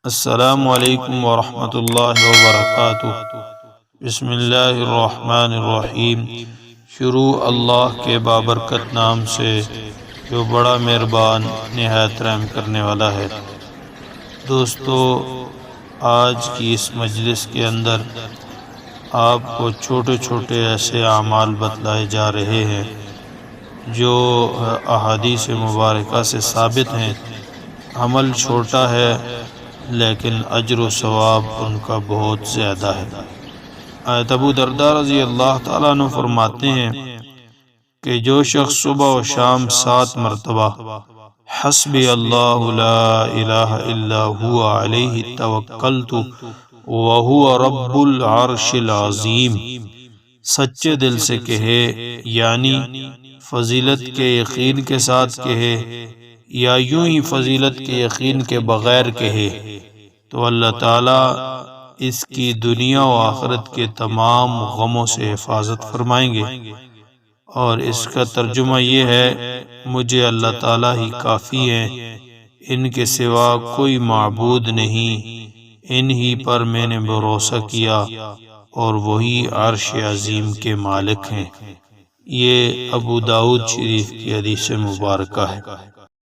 السلام علیکم ورحمۃ اللہ وبرکاتہ۔ بسم اللہ الرحمن الرحیم۔ شروع اللہ کے بابرکت نام سے جو بڑا مہربان نہایت رحم کرنے والا ہے۔ دوستو، آج کی اس مجلس کے اندر آپ کو چھوٹے چھوٹے ایسے اعمال بتلائے جا رہے ہیں جو احادیث مبارکہ سے ثابت ہیں۔ عمل چھوٹا ہے لیکن اجر و ثواب ان کا بہت زیادہ ہے۔ حضرت ابو درداء رضی اللہ تعالیٰ عنہ فرماتے ہیں کہ جو شخص صبح و شام 7 مرتبہ حسبی اللہ لا الہ الا هو علیہ توکلت وہو رب العرش العظیم سچے دل سے کہے، یعنی فضیلت کے یقین کے ساتھ کہے یا یوں ہی فضیلت کے یقین کے بغیر کہے، تو اللہ تعالیٰ اس کی دنیا و آخرت کے تمام غموں سے حفاظت فرمائیں گے۔ اور اس کا ترجمہ یہ ہے، مجھے اللہ تعالیٰ ہی کافی ہیں، ان کے سوا کوئی معبود نہیں، ان ہی پر میں نے بھروسہ کیا اور وہی عرش عظیم کے مالک ہیں۔ یہ ابو داؤد شریف کی حدیث مبارکہ ہے۔